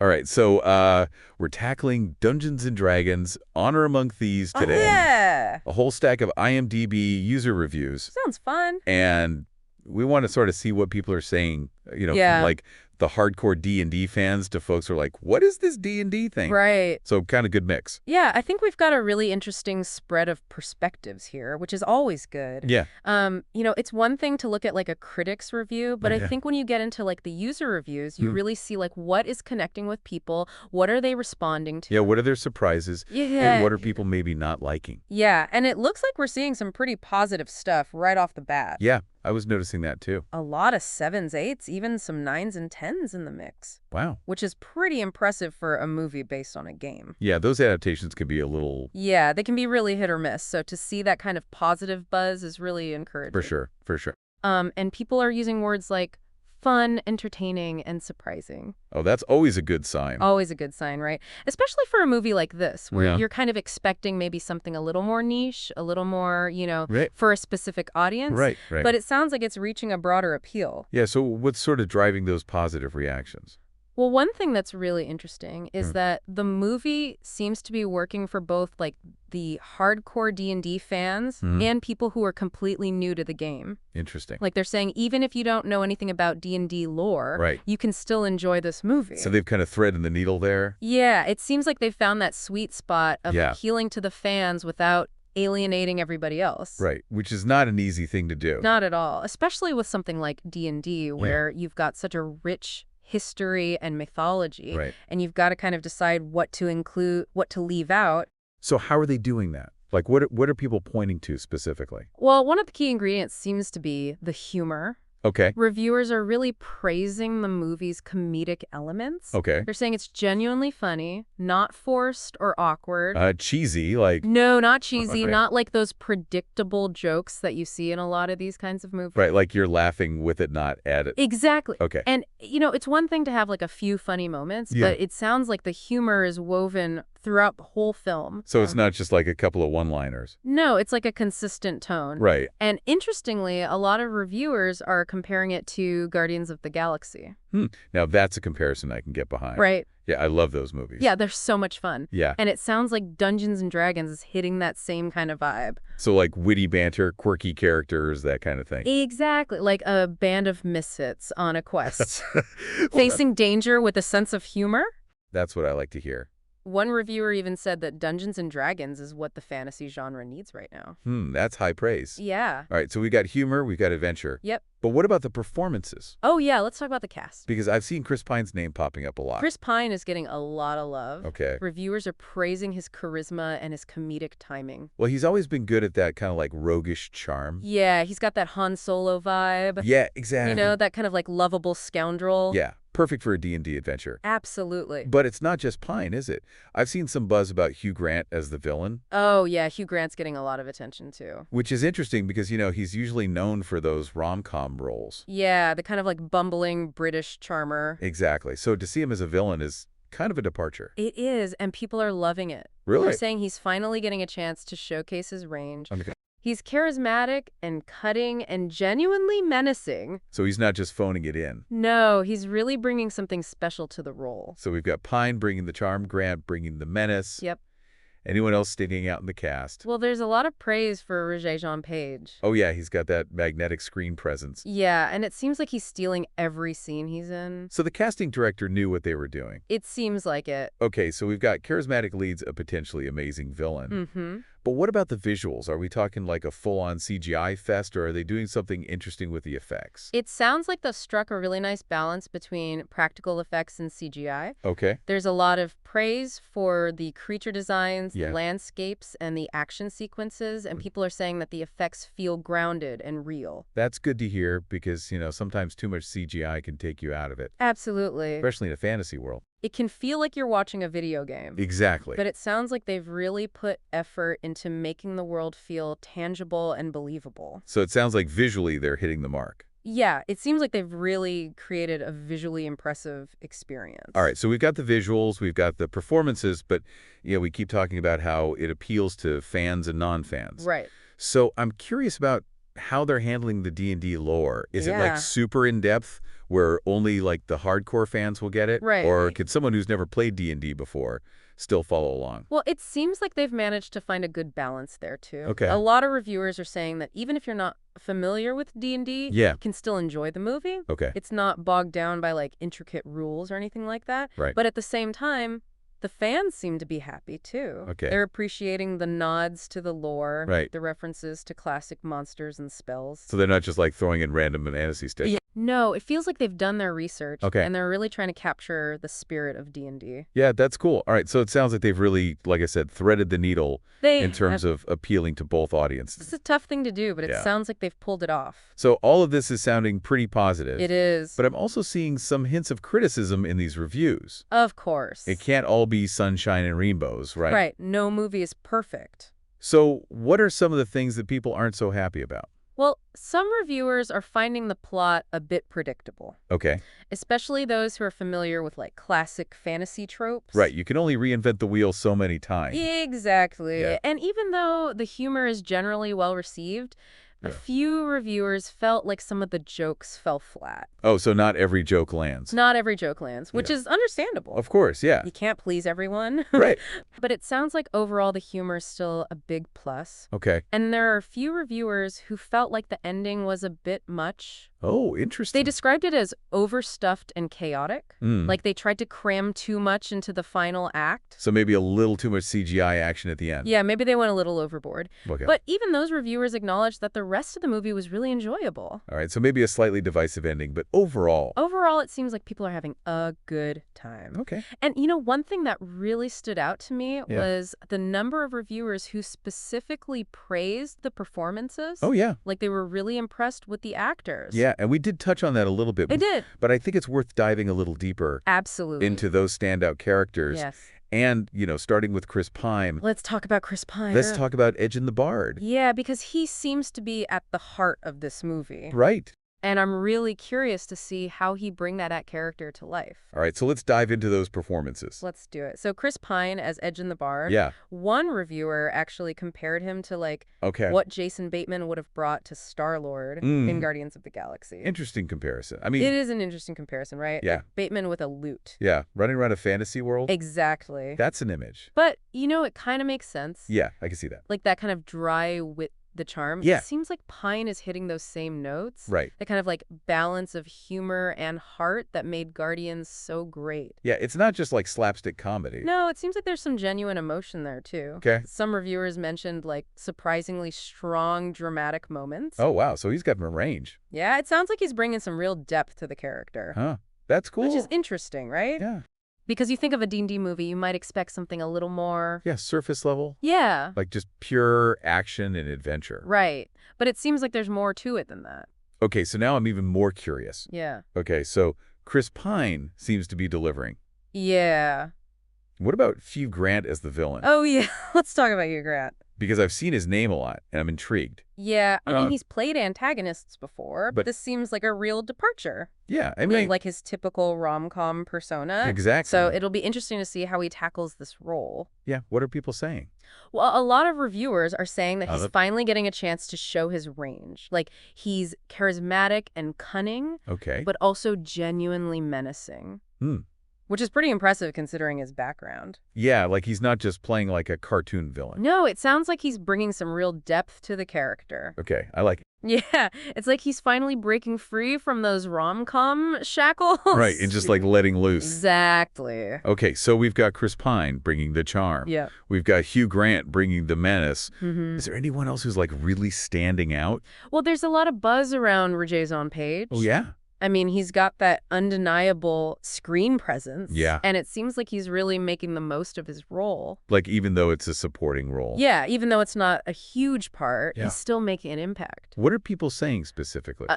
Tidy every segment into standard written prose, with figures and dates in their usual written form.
All right, so we're tackling Dungeons and Dragons, Honor Among Thieves Oh, today. yeah. A whole stack of IMDb user reviews. Sounds fun. And we want to sort of see what people are saying, from Yeah. like the hardcore D&D fans to folks who are like, what is this D&D thing? Right. So kind of good mix. Yeah, I think we've got a really interesting spread of perspectives here, which is always good. Yeah. It's one thing to look at like a critic's review, but Oh, I yeah. think when you get into like the user reviews, you really see like what is connecting with people, what are they responding to? Yeah, what are their surprises? And Yeah. what are people maybe not liking? Yeah, and it looks like we're seeing some pretty positive stuff right off the bat. Yeah, I was noticing that too. A lot of 7s, 8s, even some 9s and 10s in the mix, Wow. which is pretty impressive for a movie based on a game. Yeah, those adaptations can be a little... Yeah, they can be really hit or miss. So to see that kind of positive buzz is really encouraging. For sure, for sure. And people are using words like fun, entertaining, and surprising. Oh, that's always a good sign. Always a good sign, right? Especially for a movie like this, where Yeah. you're kind of expecting maybe something a little more niche, a little more, Right. for a specific audience. Right. But it sounds like it's reaching a broader appeal. Yeah, so what's sort of driving those positive reactions? Well, one thing that's really interesting is that the movie seems to be working for both like the hardcore D&D fans and people who are completely new to the game. Interesting. Like they're saying even if you don't know anything about D&D lore, Right. you can still enjoy this movie. So they've kind of threaded the needle there? Yeah, it seems like they found that sweet spot of Yeah. appealing to the fans without alienating everybody else. Right, which is not an easy thing to do. Not at all, especially with something like D&D where you've got such a rich history and mythology, Right. and you've got to kind of decide what to include, what to leave out. So how are they doing that? Like, what are people pointing to specifically? Well, one of the key ingredients seems to be the humor. Okay. Reviewers are really praising the movie's comedic elements. Okay. They're saying it's genuinely funny, not forced or awkward. Cheesy, like... No, not cheesy, Okay. not like those predictable jokes that you see in a lot of these kinds of movies. Right, like you're laughing with it, not at it. Exactly. Okay. And, it's one thing to have like a few funny moments, Yeah. but it sounds like the humor is woven throughout the whole film. So it's not just like a couple of one-liners. No, it's like a consistent tone. Right. And interestingly, a lot of reviewers are comparing it to Guardians of the Galaxy. Now, that's a comparison I can get behind. Right. Yeah, I love those movies. Yeah, they're so much fun. Yeah. And it sounds like Dungeons and Dragons is hitting that same kind of vibe. So like witty banter, quirky characters, that kind of thing. Exactly, like a band of misfits on a quest. Facing danger with a sense of humor? That's what I like to hear. One reviewer even said that Dungeons and Dragons is what the fantasy genre needs right now. That's high praise. Yeah. All right, so we got humor, we've got adventure. Yep. But what about the performances? Oh, yeah, let's talk about the cast. Because I've seen Chris Pine's name popping up a lot. Chris Pine is getting a lot of love. Okay. Reviewers are praising his charisma and his comedic timing. Well, he's always been good at that kind of like roguish charm. Yeah, he's got that Han Solo vibe. Yeah, exactly. That kind of like lovable scoundrel. Yeah, perfect for a D&D adventure. Absolutely. But it's not just Pine, is it? I've seen some buzz about Hugh Grant as the villain. Oh, yeah, Hugh Grant's getting a lot of attention, too. Which is interesting because, he's usually known for those rom-com roles. Yeah, the kind of like bumbling British charmer. Exactly. So to see him as a villain is kind of a departure. It is, and people are loving it. Really? They're saying he's finally getting a chance to showcase his range. Okay. He's charismatic and cutting and genuinely menacing. So he's not just phoning it in. No, he's really bringing something special to the role. So we've got Pine bringing the charm, Grant bringing the menace. Yep. Anyone else sticking out in the cast? Well, there's a lot of praise for Regé-Jean Page. Oh, yeah, he's got that magnetic screen presence. Yeah, and it seems like he's stealing every scene he's in. So the casting director knew what they were doing. It seems like it. Okay, so we've got charismatic leads, a potentially amazing villain. Mm-hmm. But what about the visuals? Are we talking like a full-on CGI fest, or are they doing something interesting with the effects? It sounds like they've struck a really nice balance between practical effects and CGI. Okay. There's a lot of praise for the creature designs, Yeah. the landscapes, and the action sequences, and people are saying that the effects feel grounded and real. That's good to hear because, sometimes too much CGI can take you out of it, Absolutely. especially in a fantasy world. It can feel like you're watching a video game. Exactly. But it sounds like they've really put effort into making the world feel tangible and believable. So it sounds like visually they're hitting the mark. Yeah, it seems like they've really created a visually impressive experience. All right, so we've got the visuals, we've got the performances, but we keep talking about how it appeals to fans and non-fans. Right. So I'm curious about how they're handling the D&D lore. Is it like Yeah. super in-depth where only like the hardcore fans will get it? Right. Or could someone who's never played D&D before still follow along? Well, it seems like they've managed to find a good balance there, too. Okay. A lot of reviewers are saying that even if you're not familiar with D&D, Yeah. you can still enjoy the movie. Okay. It's not bogged down by, like, intricate rules or anything like that. Right. But at the same time, the fans seem to be happy, too. Okay. They're appreciating the nods to the lore, Right. the references to classic monsters and spells. So they're not just like throwing in random fantasy stuff. Yeah. No, it feels like they've done their research. Okay. And they're really trying to capture the spirit of D&D. Yeah, that's cool. All right, so it sounds like they've really, like I said, threaded the needle in terms of appealing to both audiences. It's a tough thing to do, but it sounds like they've pulled it off. So all of this is sounding pretty positive. It is. But I'm also seeing some hints of criticism in these reviews. Of course. It can't all be sunshine and rainbows, right? Right. No movie is perfect. So what are some of the things that people aren't so happy about? Well, some reviewers are finding the plot a bit predictable. Okay. Especially those who are familiar with, like, classic fantasy tropes. Right, you can only reinvent the wheel so many times. Exactly. Yeah. And even though the humor is generally well received, a few reviewers felt like some of the jokes fell flat. Oh, so not every joke lands. Not every joke lands, which is understandable. Of course, yeah. You can't please everyone. Right. But it sounds like overall the humor is still a big plus. Okay. And there are a few reviewers who felt like the ending was a bit much. Oh, interesting. They described it as overstuffed and chaotic. Mm. Like they tried to cram too much into the final act. So maybe a little too much CGI action at the end. Yeah, maybe they went a little overboard. Okay. But even those reviewers acknowledged that the rest of the movie was really enjoyable. All right, so maybe a slightly divisive ending, but overall. Overall, it seems like people are having a good time. Okay. And, you know, one thing that really stood out to me was the number of reviewers who specifically praised the performances. Oh, yeah. Like they were really impressed with the actors. Yeah, and we did touch on that a little bit. It did. But I think it's worth diving a little deeper. Absolutely. Into those standout characters. Yes. And, you know, starting with Chris Pine. Let's talk about Chris Pine. Let's talk about Edgin the Bard. Yeah, because he seems to be at the heart of this movie. Right. And I'm really curious to see how he bring that character to life. All right, so let's dive into those performances. Let's do it. So Chris Pine as Edgin the Bard. Yeah. One reviewer actually compared him to, like, what Jason Bateman would have brought to Star-Lord in Guardians of the Galaxy. Interesting comparison. I mean, it is an interesting comparison, right? Yeah. Like Bateman with a lute. Yeah, running around a fantasy world. Exactly. That's an image. But, you know, it kind of makes sense. Yeah, I can see that. Like that kind of dry wit. The charm. Yeah. It seems like Pine is hitting those same notes. Right. The kind of like balance of humor and heart that made Guardians so great. Yeah, it's not just like slapstick comedy. No, it seems like there's some genuine emotion there too. Okay. Some reviewers mentioned like surprisingly strong dramatic moments. Oh, wow. So he's got a range. Yeah, it sounds like he's bringing some real depth to the character. Huh. That's cool. Which is interesting, right? Yeah. Because you think of a D&D movie, you might expect something a little more... Yeah, surface level. Yeah. Like just pure action and adventure. Right. But it seems like there's more to it than that. Okay, so now I'm even more curious. Yeah. Okay, so Chris Pine seems to be delivering. Yeah. What about Hugh Grant as the villain? Oh, yeah. Let's talk about Hugh Grant. Because I've seen his name a lot, and I'm intrigued. Yeah, I mean, he's played antagonists before, but this seems like a real departure. Yeah, I mean... Like his typical rom-com persona. Exactly. So it'll be interesting to see how he tackles this role. Yeah, what are people saying? Well, a lot of reviewers are saying that he's finally getting a chance to show his range. Like, he's charismatic and cunning, but also genuinely menacing. Which is pretty impressive considering his background. Yeah, like he's not just playing like a cartoon villain. No, it sounds like he's bringing some real depth to the character. Okay, I like it. Yeah, it's like he's finally breaking free from those rom-com shackles. Right, and just like letting loose. Exactly. Okay, so we've got Chris Pine bringing the charm. Yeah. We've got Hugh Grant bringing the menace. Is there anyone else who's like really standing out? Well, there's a lot of buzz around Regé-Jean. Oh, yeah? I mean, he's got that undeniable screen presence. Yeah. And it seems like he's really making the most of his role. Like, even though it's a supporting role. Yeah, even though it's not a huge part, he's still making an impact. What are people saying specifically?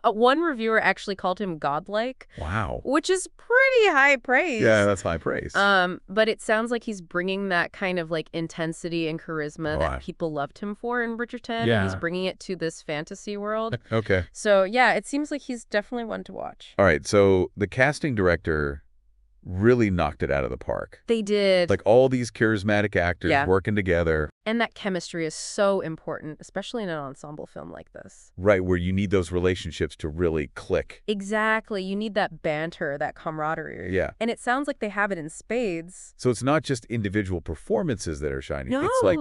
One reviewer actually called him godlike. Wow. Which is pretty high praise. Yeah, that's high praise. But it sounds like he's bringing that kind of like intensity and charisma that people loved him for in Bridgerton. Yeah. And he's bringing it to this fantasy world. Okay. So, yeah, it seems like he's definitely one to watch. All right, so the casting director really knocked it out of the park. They did. Like all these charismatic actors working together. And that chemistry is so important, especially in an ensemble film like this. Right, where you need those relationships to really click. Exactly. You need that banter, that camaraderie. Yeah. And it sounds like they have it in spades. So it's not just individual performances that are shining. No. It's like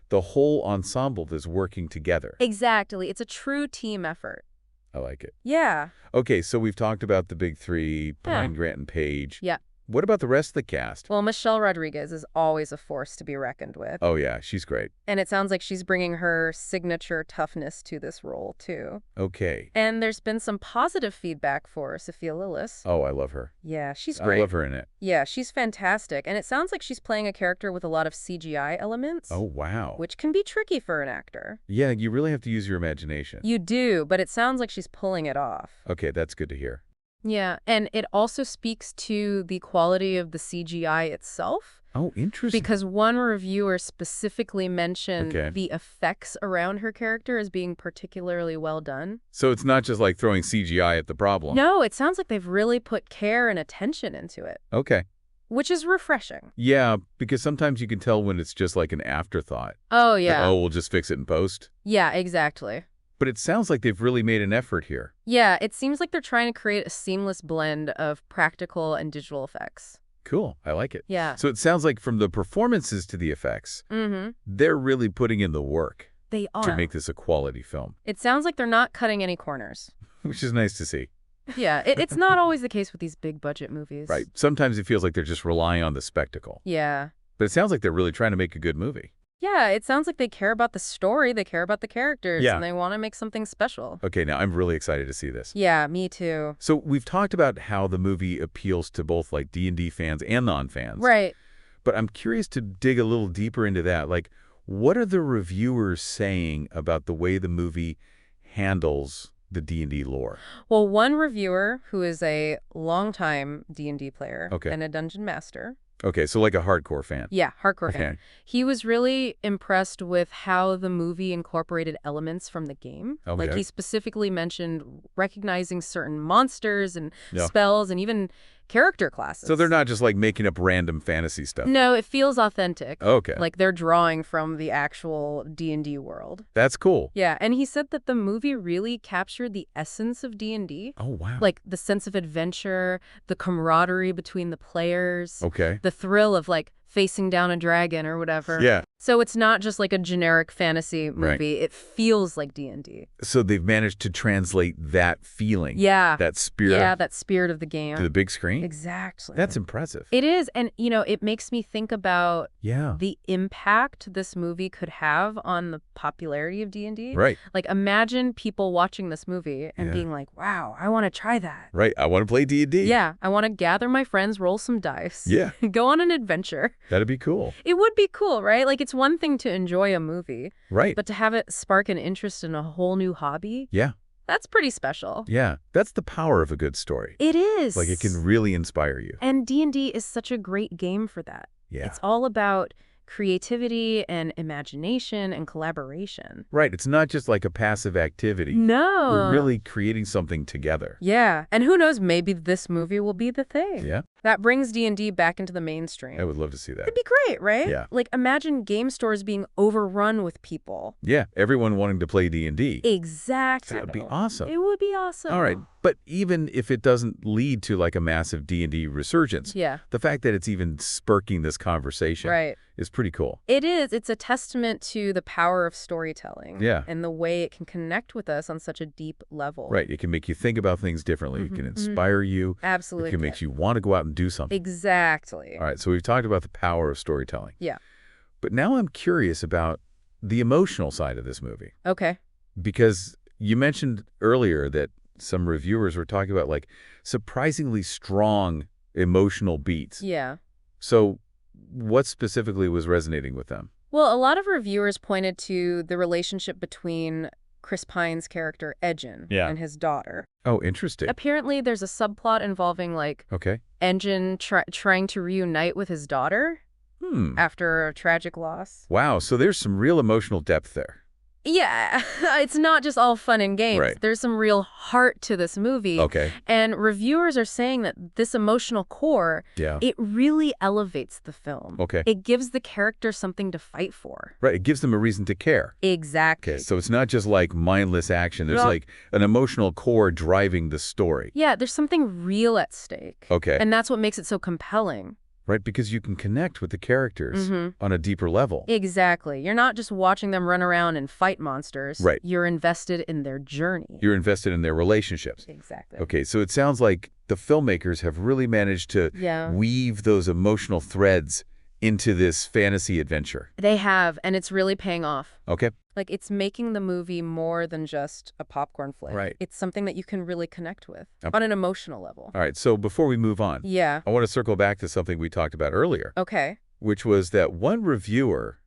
the whole ensemble is working together. Exactly. It's a true team effort. I like it. Yeah. Okay, so we've talked about the big three, Pine, Grant, and Page. Yeah. What about the rest of the cast? Well, Michelle Rodriguez is always a force to be reckoned with. Oh, yeah, she's great. And it sounds like she's bringing her signature toughness to this role, too. Okay. And there's been some positive feedback for Sophia Lillis. Oh, I love her. Yeah, she's great. I love her in it. Yeah, she's fantastic. And it sounds like she's playing a character with a lot of CGI elements. Oh, wow. Which can be tricky for an actor. Yeah, you really have to use your imagination. You do, but it sounds like she's pulling it off. Okay, that's good to hear. Yeah, and it also speaks to the quality of the CGI itself. Oh, interesting. Because one reviewer specifically mentioned the effects around her character as being particularly well done. So it's not just like throwing CGI at the problem. No, it sounds like they've really put care and attention into it. Okay. Which is refreshing. Yeah, because sometimes you can tell when it's just like an afterthought. Oh, yeah. Like, oh, we'll just fix it in post. Yeah, exactly. But it sounds like they've really made an effort here. Yeah, it seems like they're trying to create a seamless blend of practical and digital effects. Cool. I like it. Yeah. So it sounds like from the performances to the effects, they're really putting in the work. They are. To make this a quality film. It sounds like they're not cutting any corners. Which is nice to see. Yeah, it's not always the case with these big budget movies. Right. Sometimes it feels like they're just relying on the spectacle. Yeah. But it sounds like they're really trying to make a good movie. Yeah, it sounds like they care about the story, they care about the characters, Yeah. and they want to make something special. Okay, now I'm really excited to see this. Yeah, me too. So we've talked about how the movie appeals to both like D&D fans and non-fans. Right. But I'm curious to dig a little deeper into that. Like, what are the reviewers saying about the way the movie handles the D&D lore? Well, one reviewer who is a longtime D&D player and a dungeon master. Okay, so like a hardcore fan. Yeah, hardcore fan. He was really impressed with how the movie incorporated elements from the game. Okay. Like he specifically mentioned recognizing certain monsters and spells and even character classes. So they're not just like making up random fantasy stuff. No, it feels authentic. Okay. Like they're drawing from the actual D&D world. That's cool. Yeah, and he said that the movie really captured the essence of D&D. Oh, wow. Like the sense of adventure, the camaraderie between the players. Okay. The thrill of like facing down a dragon or whatever. Yeah. So it's not just like a generic fantasy movie. It feels like D&D. So they've managed to translate that feeling. Yeah. That spirit. Yeah, that spirit of the game. To the big screen? Exactly. That's impressive. It is. And, you know, it makes me think about the impact this movie could have on the popularity of D&D. Right. Like, imagine people watching this movie and being like, wow, I want to try that. Right. I want to play D&D. Yeah. I want to gather my friends, roll some dice. Yeah. Go on an adventure. That'd be cool. It would be cool, right? Like, it's one thing to enjoy a movie. Right. But to have it spark an interest in a whole new hobby. Yeah. That's pretty special. Yeah. That's the power of a good story. It is. Like, it can really inspire you. And D&D is such a great game for that. Yeah. It's all about creativity and imagination and collaboration. Right. It's not just like a passive activity. No. We're really creating something together. Yeah. And who knows, maybe this movie will be the thing. Yeah. That brings D&D back into the mainstream. I would love to see that. It'd be great, right? Yeah. Like, imagine game stores being overrun with people. Yeah. Everyone wanting to play D&D. Exactly. That would be awesome. It would be awesome. All right. But even if it doesn't lead to like a massive D&D resurgence, the fact that it's even spurking this conversation is pretty cool. It is. It's a testament to the power of storytelling. Yeah. And the way it can connect with us on such a deep level. Right. It can make you think about things differently. It can inspire you. Absolutely. It can make you want to go out and do something. Exactly. All right. So we've talked about the power of storytelling. Yeah. But now I'm curious about the emotional side of this movie. Okay. Because you mentioned earlier that some reviewers were talking about like surprisingly strong emotional beats. Yeah. So what specifically was resonating with them? Well, a lot of reviewers pointed to the relationship between Chris Pine's character, Regé-Jean, and his daughter. Oh, interesting. Apparently, there's a subplot involving, like, Regé-Jean trying to reunite with his daughter after a tragic loss. Wow, so there's some real emotional depth there. Yeah, it's not just all fun and games. Right. There's some real heart to this movie. Okay. And reviewers are saying that this emotional core, it really elevates the film. Okay. It gives the character something to fight for. Right. It gives them a reason to care. Exactly. Okay. So it's not just like mindless action. There's like an emotional core driving the story. Yeah, there's something real at stake. Okay. And that's what makes it so compelling. Right, because you can connect with the characters on a deeper level. Exactly. You're not just watching them run around and fight monsters. Right. You're invested in their journey. You're invested in their relationships. Exactly. Okay, so it sounds like the filmmakers have really managed to weave those emotional threads into this fantasy adventure. They have, and it's really paying off. Okay. Like, it's making the movie more than just a popcorn flick. Right. It's something that you can really connect with on an emotional level. All right, so before we move on, I want to circle back to something we talked about earlier. Okay. Which was that one reviewer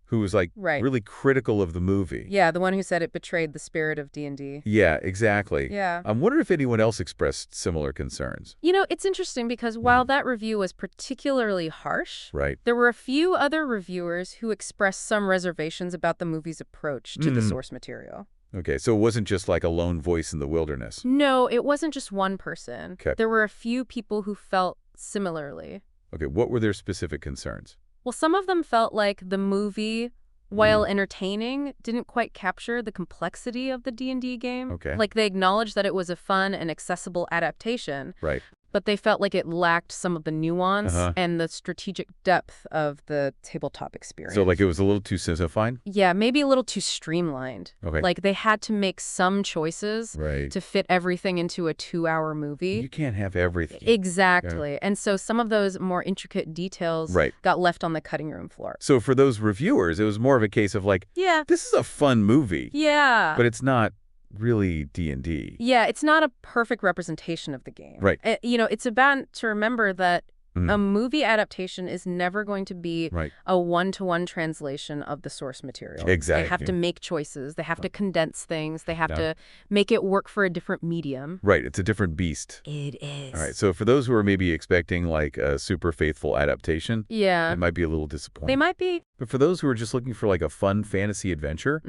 who was like really critical of the movie. Yeah, the one who said it betrayed the spirit of D&D. Yeah, exactly. Yeah. I wonder if anyone else expressed similar concerns. You know, it's interesting because while that review was particularly harsh, there were a few other reviewers who expressed some reservations about the movie's approach to the source material. Okay, so it wasn't just like a lone voice in the wilderness. No, it wasn't just one person. Okay. There were a few people who felt similarly. Okay, what were their specific concerns? Well, some of them felt like the movie, while entertaining, didn't quite capture the complexity of the D&D game. Okay. Like, they acknowledged that it was a fun and accessible adaptation. Right. But they felt like it lacked some of the nuance and the strategic depth of the tabletop experience. So like it was a little too simplified? Yeah, maybe a little too streamlined. Okay. Like they had to make some choices to fit everything into a 2-hour movie. You can't have everything. Exactly. Yeah. And so some of those more intricate details got left on the cutting room floor. So for those reviewers, it was more of a case of like, this is a fun movie. Yeah. But it's not really D&D. Yeah, it's not a perfect representation of the game. Right. You know, it's about to remember that a movie adaptation is never going to be a one-to-one translation of the source material. Exactly. They have to make choices. They have to condense things. They have to make it work for a different medium. Right. It's a different beast. It is. All right. So for those who are maybe expecting like a super faithful adaptation, it might be a little disappointing. They might be. But for those who are just looking for like a fun fantasy adventure,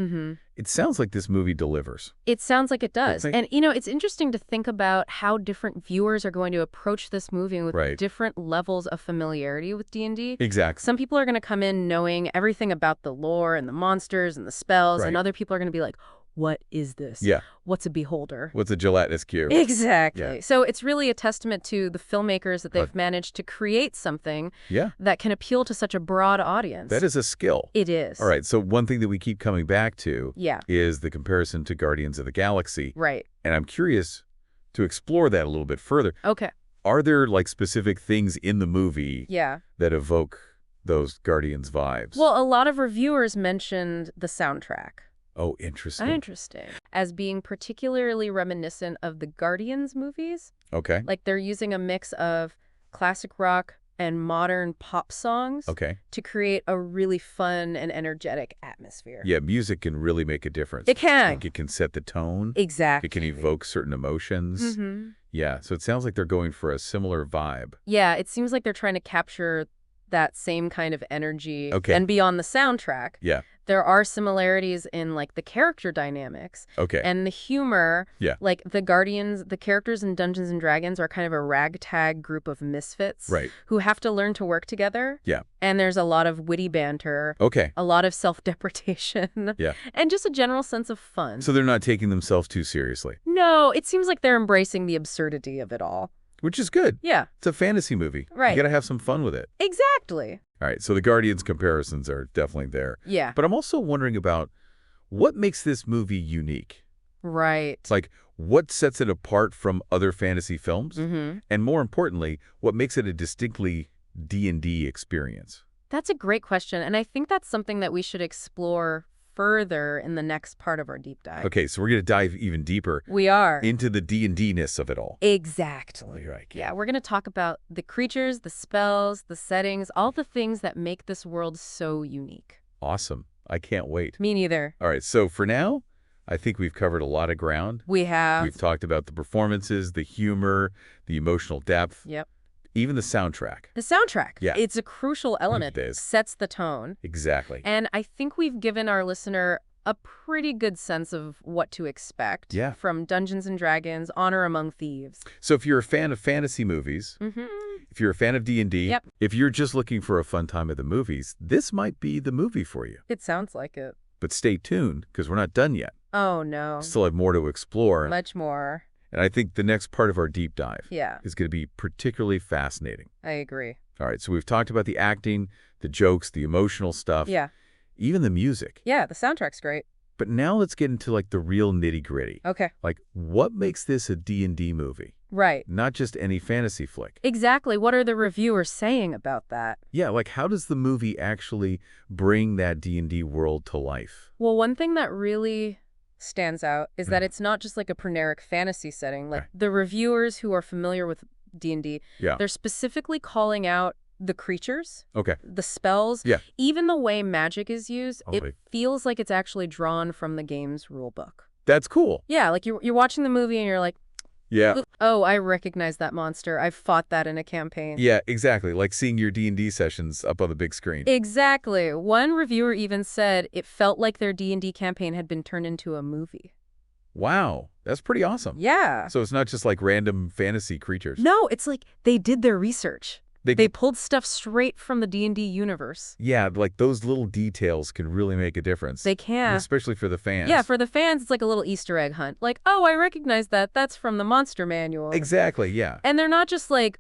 it sounds like this movie delivers. It sounds like it does. And, you know, it's interesting to think about how different viewers are going to approach this movie with different levels of familiarity with D&D. Exactly. Some people are going to come in knowing everything about the lore and the monsters and the spells, and other people are going to be like, what is this? Yeah. What's a beholder? What's a gelatinous cube? Exactly. Yeah. So it's really a testament to the filmmakers that they've managed to create something that can appeal to such a broad audience. That is a skill. It is. All right. So one thing that we keep coming back to is the comparison to Guardians of the Galaxy. Right. And I'm curious to explore that a little bit further. Okay. Are there like specific things in the movie that evoke those Guardians vibes? Well, a lot of reviewers mentioned the soundtrack. Oh, interesting. Interesting. As being particularly reminiscent of the Guardians movies. Okay. Like they're using a mix of classic rock and modern pop songs to create a really fun and energetic atmosphere. Yeah, music can really make a difference. It can. Like it can set the tone. Exactly. It can evoke certain emotions. Yeah, so it sounds like they're going for a similar vibe. Yeah, it seems like they're trying to capture that same kind of energy. And beyond the soundtrack. Yeah. There are similarities in, like, the character dynamics. And the humor. Yeah. Like, the Guardians, the characters in Dungeons & Dragons are kind of a ragtag group of misfits. Who have to learn to work together. Yeah. And there's a lot of witty banter. A lot of self-deprecation. Yeah. And just a general sense of fun. So they're not taking themselves too seriously. No, it seems like they're embracing the absurdity of it all. Which is good. Yeah. It's a fantasy movie. Right. You got to have some fun with it. Exactly. All right, so the Guardians comparisons are definitely there. Yeah. But I'm also wondering about what makes this movie unique. Right. It's like, what sets it apart from other fantasy films? And more importantly, what makes it a distinctly D&D experience? That's a great question, and I think that's something that we should explore further in the next part of our deep dive. Okay, so we're going to dive even deeper. We are. Into the D&D-ness of it all. Exactly. Right. Yeah, we're going to talk about the creatures, the spells, the settings, all the things that make this world so unique. Awesome. I can't wait. Me neither. All right, so for now, I think we've covered a lot of ground. We have. We've talked about the performances, the humor, the emotional depth. Yep. Even the soundtrack. The soundtrack. Yeah. It's a crucial element. It is. Sets the tone. Exactly. And I think we've given our listener a pretty good sense of what to expect from Dungeons & Dragons, Honor Among Thieves. So if you're a fan of fantasy movies, if you're a fan of D&D, if you're just looking for a fun time at the movies, this might be the movie for you. It sounds like it. But stay tuned, because we're not done yet. Oh, no. Still have more to explore. Much more. And I think the next part of our deep dive is going to be particularly fascinating. I agree. All right, so we've talked about the acting, the jokes, the emotional stuff. Even the music. Yeah, the soundtrack's great. But now let's get into, like, the real nitty-gritty. Okay. Like, what makes this a D&D movie? Right. Not just any fantasy flick. Exactly. What are the reviewers saying about that? Yeah, like, how does the movie actually bring that D&D world to life? Well, one thing that really stands out is that it's not just like a generic fantasy setting. Like, the reviewers who are familiar with D&D, they're specifically calling out the creatures, the spells, even the way magic is used. It feels like it's actually drawn from the game's rulebook. That's cool. Yeah, like you're watching the movie and you're like, oh, I recognize that monster. I've fought that in a campaign. Yeah, exactly. Like seeing your D&D sessions up on the big screen. Exactly. One reviewer even said it felt like their D&D campaign had been turned into a movie. Wow, that's pretty awesome. Yeah. So it's not just like random fantasy creatures. No, it's like they did their research. They pulled stuff straight from the D&D universe. Yeah, like those little details can really make a difference. They can. Especially for the fans. Yeah, for the fans, it's like a little Easter egg hunt. Like, oh, I recognize that. That's from the Monster Manual. Exactly, yeah. And they're not just like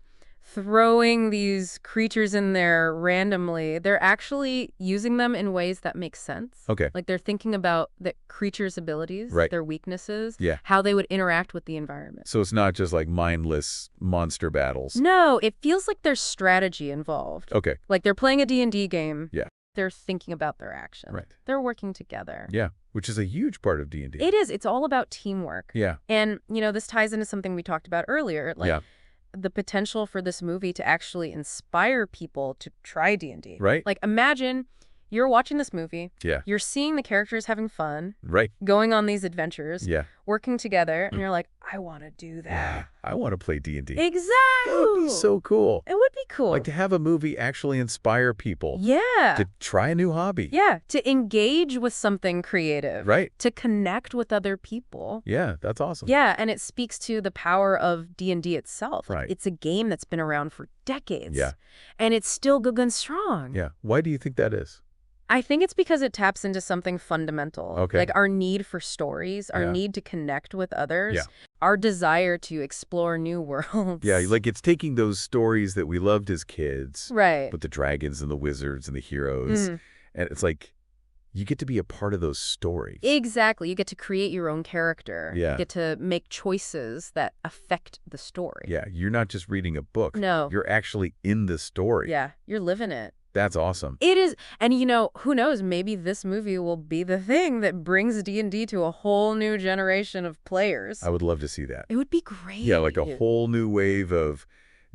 throwing these creatures in there randomly. They're actually using them in ways that make sense. Okay. Like they're thinking about the creatures' abilities, their weaknesses, how they would interact with the environment. So it's not just like mindless monster battles. No, it feels like there's strategy involved. Okay. Like they're playing a D&D game. Yeah. They're thinking about their action. Right. They're working together. Yeah, which is a huge part of D&D. It is. It's all about teamwork. Yeah. And, you know, this ties into something we talked about earlier. Like, the potential for this movie to actually inspire people to try D&D. Right. Like, imagine you're watching this movie. Yeah. You're seeing the characters having fun. Right. Going on these adventures. Yeah. Working together. And you're like, I want to do that. Yeah, I want to play D&D. Exactly. That would be so cool. It would be cool. Like to have a movie actually inspire people. Yeah. To try a new hobby. Yeah. To engage with something creative. Right. To connect with other people. Yeah, that's awesome. Yeah, and it speaks to the power of D&D itself. Like, right. It's a game that's been around for decades. Yeah. And it's still good and strong. Yeah. Why do you think that is? I think it's because it taps into something fundamental. Okay. Like our need for stories, our need to connect with others, our desire to explore new worlds. Yeah, like it's taking those stories that we loved as kids. Right. With the dragons and the wizards and the heroes. And it's like, you get to be a part of those stories. Exactly. You get to create your own character. Yeah. You get to make choices that affect the story. Yeah, you're not just reading a book. No. You're actually in the story. Yeah, you're living it. That's awesome. It is. And, you know, who knows? Maybe this movie will be the thing that brings D&D to a whole new generation of players. I would love to see that. It would be great. Yeah, like a whole new wave of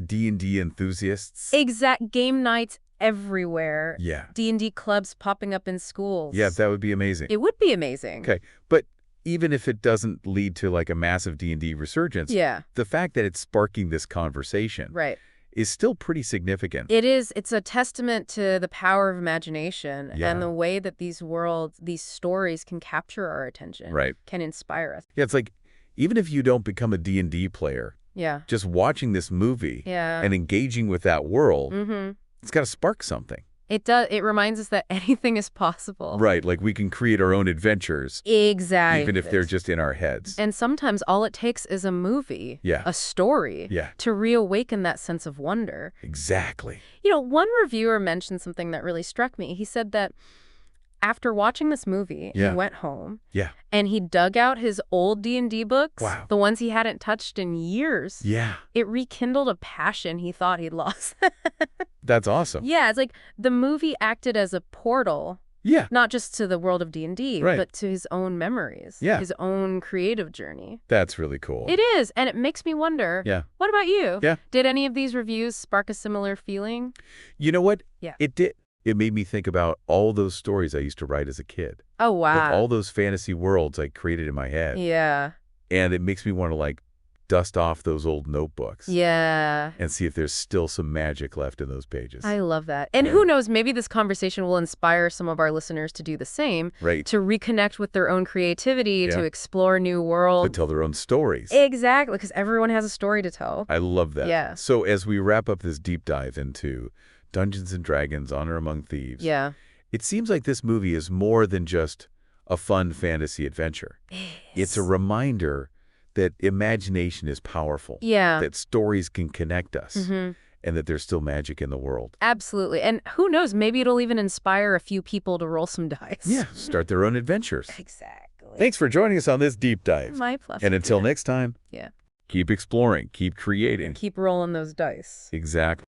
D&D enthusiasts. Exact. Game nights everywhere. Yeah. D&D clubs popping up in schools. Yeah, that would be amazing. It would be amazing. Okay, but even if it doesn't lead to like a massive D&D resurgence, the fact that it's sparking this conversation is still pretty significant. It is. It's a testament to the power of imagination and the way that these worlds, these stories can capture our attention, can inspire us. Yeah, it's like, even if you don't become a D&D player, just watching this movie and engaging with that world, it's got to spark something. It does. It reminds us that anything is possible. Right, like we can create our own adventures. Exactly. Even if they're just in our heads. And sometimes all it takes is a movie, a story, to reawaken that sense of wonder. Exactly. You know, one reviewer mentioned something that really struck me. He said that after watching this movie, he went home and he dug out his old D&D books, the ones he hadn't touched in years. Yeah. It rekindled a passion he thought he'd lost. That's awesome. Yeah, it's like the movie acted as a portal. Yeah. Not just to the world of D&D, but to his own memories. Yeah. His own creative journey. That's really cool. It is. And it makes me wonder, what about you? Yeah. Did any of these reviews spark a similar feeling? You know what? Yeah. It did. It made me think about all those stories I used to write as a kid. Oh, wow. Like all those fantasy worlds I created in my head. Yeah. And it makes me want to like dust off those old notebooks. Yeah. And see if there's still some magic left in those pages. I love that. And who knows, maybe this conversation will inspire some of our listeners to do the same. Right. To reconnect with their own creativity, to explore new worlds. To tell their own stories. Exactly, because everyone has a story to tell. I love that. Yeah. So as we wrap up this deep dive into Dungeons & Dragons, Honor Among Thieves, it seems like this movie is more than just a fun fantasy adventure. It's a reminder that imagination is powerful. That stories can connect us. And that there's still magic in the world. Absolutely. And who knows, maybe it'll even inspire a few people to roll some dice. Yeah, start their own adventures. Exactly. Thanks for joining us on this deep dive. My pleasure. And until next time, keep exploring, keep creating. Keep rolling those dice. Exactly.